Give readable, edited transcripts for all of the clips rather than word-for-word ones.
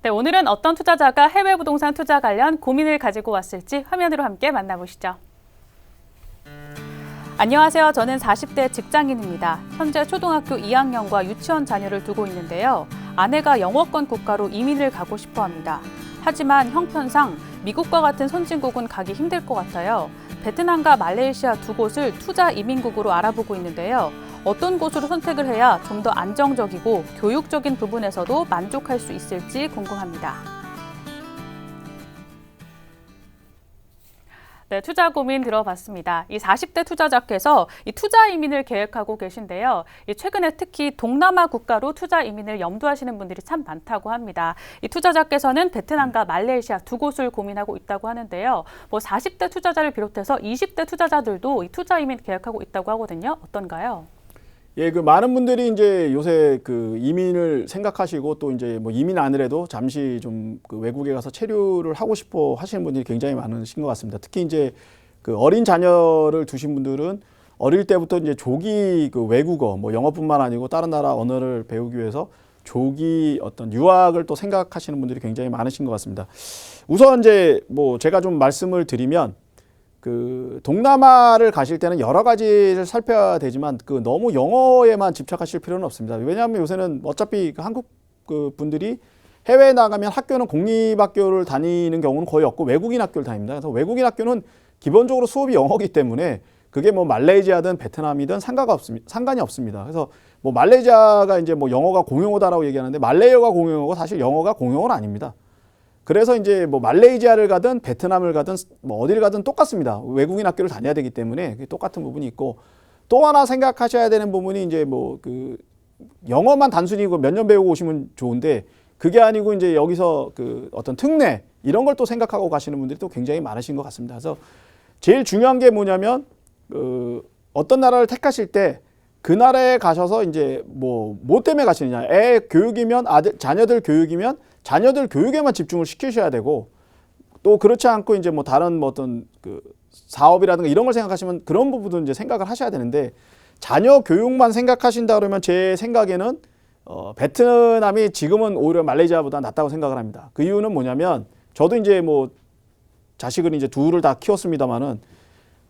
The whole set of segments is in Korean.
네, 오늘은 어떤 투자자가 해외 부동산 투자 관련 고민을 가지고 왔을지 화면으로 함께 만나보시죠. 안녕하세요. 저는 40대 직장인입니다. 현재 초등학교 2학년과 유치원 자녀를 두고 있는데요. 아내가 영어권 국가로 이민을 가고 싶어 합니다. 하지만 형편상 미국과 같은 선진국은 가기 힘들 것 같아요. 베트남과 말레이시아 두 곳을 투자 이민국으로 알아보고 있는데요. 어떤 곳으로 선택을 해야 좀 더 안정적이고 교육적인 부분에서도 만족할 수 있을지 궁금합니다. 네, 투자 고민 들어봤습니다. 이 40대 투자자께서 이 투자 이민을 계획하고 계신데요. 최근에 특히 동남아 국가로 투자 이민을 염두하시는 분들이 참 많다고 합니다. 이 투자자께서는 베트남과 말레이시아 두 곳을 고민하고 있다고 하는데요. 40대 투자자를 비롯해서 20대 투자자들도 이 투자 이민 계획하고 있다고 하거든요. 어떤가요? 예, 많은 분들이 이제 요새 이민을 생각하시고 또 이제 이민 아니래도 잠시 좀 외국에 가서 체류를 하고 싶어 하시는 분들이 굉장히 많으신 것 같습니다. 특히 이제 어린 자녀를 두신 분들은 어릴 때부터 이제 조기 외국어, 영어뿐만 아니고 다른 나라 언어를 배우기 위해서 조기 어떤 유학을 또 생각하시는 분들이 굉장히 많으신 것 같습니다. 우선 이제 제가 좀 말씀을 드리면 동남아를 가실 때는 여러 가지를 살펴야 되지만 너무 영어에만 집착하실 필요는 없습니다. 왜냐하면 요새는 어차피 한국 분들이 해외에 나가면 학교는 공립학교를 다니는 경우는 거의 없고 외국인 학교를 다닙니다. 그래서 외국인 학교는 기본적으로 수업이 영어이기 때문에 그게 말레이시아든 베트남이든 상관이 없습니다. 그래서 말레이시아가 이제 영어가 공용어다라고 얘기하는데 말레이어가 공용어고 사실 영어가 공용어는 아닙니다. 그래서 이제 말레이시아를 가든 베트남을 가든 어디를 가든 똑같습니다. 외국인 학교를 다녀야 되기 때문에 똑같은 부분이 있고, 또 하나 생각하셔야 되는 부분이 이제 영어만 단순히 몇 년 배우고 오시면 좋은데 그게 아니고 이제 여기서 어떤 특례 이런 걸 또 생각하고 가시는 분들이 또 굉장히 많으신 것 같습니다. 그래서 제일 중요한 게 뭐냐면 어떤 나라를 택하실 때 그 나라에 가셔서 이제 뭐 때문에 가시느냐, 애 교육이면 자녀들 교육이면 자녀들 교육에만 집중을 시키셔야 되고, 또 그렇지 않고 이제 다른 어떤 사업이라든가 이런 걸 생각하시면 그런 부분도 이제 생각을 하셔야 되는데, 자녀 교육만 생각하신다 그러면 제 생각에는 베트남이 지금은 오히려 말레이시아보다 낫다고 생각을 합니다. 그 이유는 뭐냐면, 저도 이제 자식을 이제 둘을 다 키웠습니다만은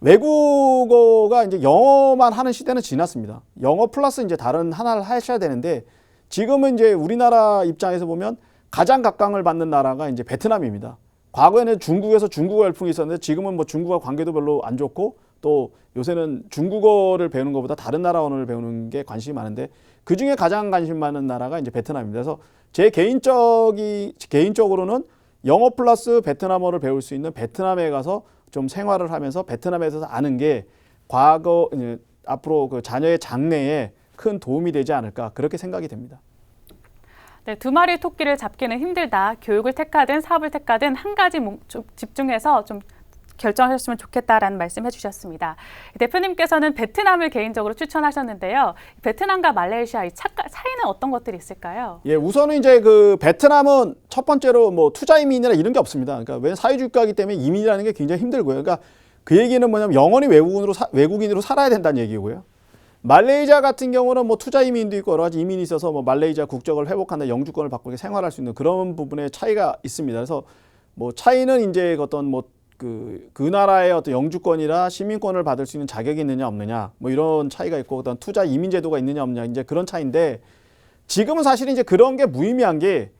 외국어가 이제 영어만 하는 시대는 지났습니다. 영어 플러스 이제 다른 하나를 하셔야 되는데, 지금은 이제 우리나라 입장에서 보면 가장 각광을 받는 나라가 이제 베트남입니다. 과거에는 중국에서 중국어 열풍이 있었는데 지금은 중국과 관계도 별로 안 좋고, 또 요새는 중국어를 배우는 것보다 다른 나라 언어를 배우는 게 관심이 많은데 그 중에 가장 관심 많은 나라가 이제 베트남입니다. 그래서 제 개인적으로는 영어 플러스 베트남어를 배울 수 있는 베트남에 가서 좀 생활을 하면서 베트남에서 아는 게 앞으로 자녀의 장래에 큰 도움이 되지 않을까, 그렇게 생각이 됩니다. 네, 두 마리 토끼를 잡기는 힘들다. 교육을 택하든 사업을 택하든 한 가지 집중해서 좀 결정하셨으면 좋겠다라는 말씀 해주셨습니다. 대표님께서는 베트남을 개인적으로 추천하셨는데요. 베트남과 말레이시아 차이는 어떤 것들이 있을까요? 예, 우선은 이제 베트남은 첫 번째로 투자 이민이나 이런 게 없습니다. 그러니까 왜 사회주의 국가이기 때문에 이민이라는 게 굉장히 힘들고요. 그러니까 그 얘기는 뭐냐면 영원히 외국인으로 살아야 된다는 얘기고요. 말레이시아 같은 경우는 투자 이민도 있고 여러 가지 이민이 있어서 말레이시아 국적을 회복한다, 영주권을 받고 생활할 수 있는 그런 부분에 차이가 있습니다. 그래서 차이는 이제 어떤 그 나라의 어떤 영주권이나 시민권을 받을 수 있는 자격이 있느냐 없느냐 이런 차이가 있고, 어떤 투자 이민 제도가 있느냐 없느냐 이제 그런 차이인데, 지금은 사실 이제 그런 게 무의미한 게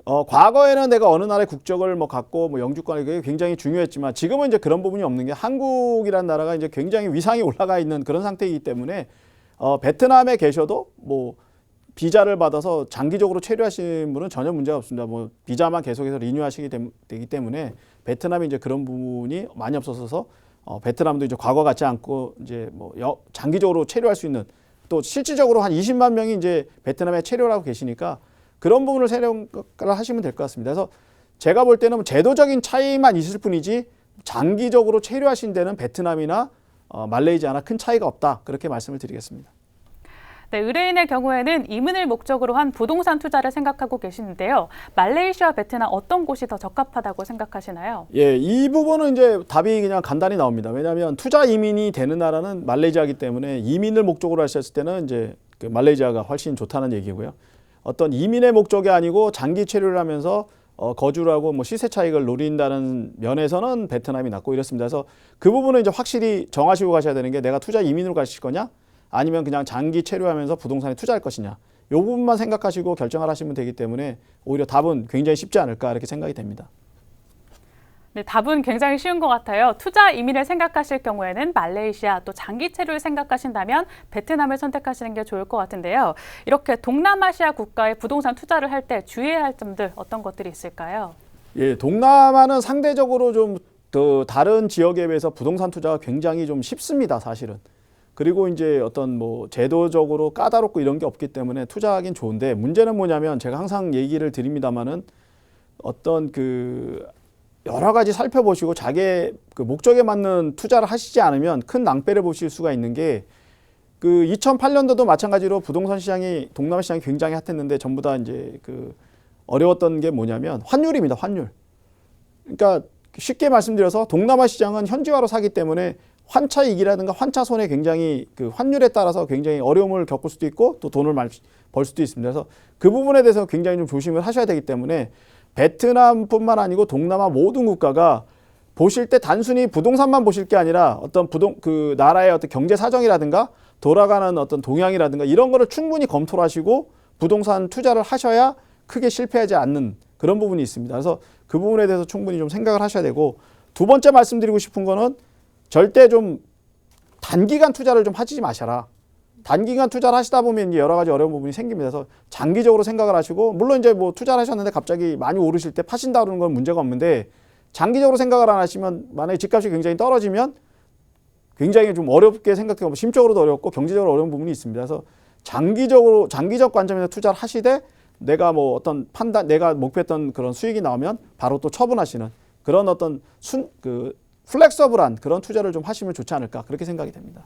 과거에는 내가 어느 나라의 국적을 갖고 영주권이 굉장히 중요했지만 지금은 이제 그런 부분이 없는 게, 한국이라는 나라가 이제 굉장히 위상이 올라가 있는 그런 상태이기 때문에 베트남에 계셔도 비자를 받아서 장기적으로 체류하시는 분은 전혀 문제가 없습니다. 비자만 계속해서 리뉴하시게 되기 때문에 베트남이 이제 그런 부분이 많이 없어서 베트남도 이제 과거 같지 않고 이제 장기적으로 체류할 수 있는, 또 실질적으로 한 20만 명이 이제 베트남에 체류를 하고 계시니까 그런 부분을 생각을 하시면 될 것 같습니다. 그래서 제가 볼 때는 제도적인 차이만 있을 뿐이지 장기적으로 체류하신 데는 베트남이나 말레이시아나 큰 차이가 없다, 그렇게 말씀을 드리겠습니다. 네, 의뢰인의 경우에는 이민을 목적으로 한 부동산 투자를 생각하고 계시는데요. 말레이시아, 베트남 어떤 곳이 더 적합하다고 생각하시나요? 예, 이 부분은 이제 답이 그냥 간단히 나옵니다. 왜냐하면 투자 이민이 되는 나라는 말레이시아이기 때문에 이민을 목적으로 하셨을 때는 이제 말레이시아가 훨씬 좋다는 얘기고요. 어떤 이민의 목적이 아니고 장기 체류를 하면서 거주를 하고 뭐 시세 차익을 노린다는 면에서는 베트남이 낫고 이렇습니다. 그래서 그 부분은 이제 확실히 정하시고 가셔야 되는 게 내가 투자 이민으로 가실 거냐 아니면 그냥 장기 체류하면서 부동산에 투자할 것이냐 이 부분만 생각하시고 결정을 하시면 되기 때문에 오히려 답은 굉장히 쉽지 않을까 이렇게 생각이 됩니다. 네, 답은 굉장히 쉬운 것 같아요. 투자 이민을 생각하실 경우에는 말레이시아 또 장기 체류를 생각하신다면 베트남을 선택하시는 게 좋을 것 같은데요. 이렇게 동남아시아 국가에 부동산 투자를 할 때 주의해야 할 점들 어떤 것들이 있을까요? 예, 동남아는 상대적으로 좀 더 다른 지역에 비해서 부동산 투자가 굉장히 좀 쉽습니다, 사실은. 그리고 이제 어떤 뭐 제도적으로 까다롭고 이런 게 없기 때문에 투자하긴 좋은데 문제는 뭐냐면 제가 항상 얘기를 드립니다만은 어떤 그 여러 가지 살펴보시고 자기의 그 목적에 맞는 투자를 하시지 않으면 큰 낭패를 보실 수가 있는 게 그 2008년도도 마찬가지로 부동산 시장이 동남아 시장이 굉장히 핫했는데 전부 다 이제 그 어려웠던 게 뭐냐면 환율입니다. 환율. 그러니까 쉽게 말씀드려서 동남아 시장은 현지화로 사기 때문에 환차 이익이라든가 환차 손해 굉장히 그 환율에 따라서 굉장히 어려움을 겪을 수도 있고 또 돈을 벌 수도 있습니다. 그래서 그 부분에 대해서 굉장히 좀 조심을 하셔야 되기 때문에 베트남뿐만 아니고 동남아 모든 국가가 보실 때 단순히 부동산만 보실 게 아니라 어떤 그 나라의 어떤 경제 사정이라든가 돌아가는 어떤 동향이라든가 이런 거를 충분히 검토를 하시고 부동산 투자를 하셔야 크게 실패하지 않는 그런 부분이 있습니다. 그래서 그 부분에 대해서 충분히 좀 생각을 하셔야 되고 두 번째 말씀드리고 싶은 거는 절대 좀 단기간 투자를 좀 하지 마셔라. 단기간 투자를 하시다 보면 이제 여러 가지 어려운 부분이 생깁니다. 그래서 장기적으로 생각을 하시고 물론 이제 뭐 투자를 하셨는데 갑자기 많이 오르실 때 파신다 그러는 건 문제가 없는데 장기적으로 생각을 안 하시면 만약에 집값이 굉장히 떨어지면 굉장히 좀 어렵게 생각해보면 심적으로도 어렵고 경제적으로 어려운 부분이 있습니다. 그래서 장기적 관점에서 투자를 하시되 내가 뭐 어떤 내가 목표했던 그런 수익이 나오면 바로 또 처분하시는 그런 어떤 플렉서블한 그런 투자를 좀 하시면 좋지 않을까 그렇게 생각이 됩니다.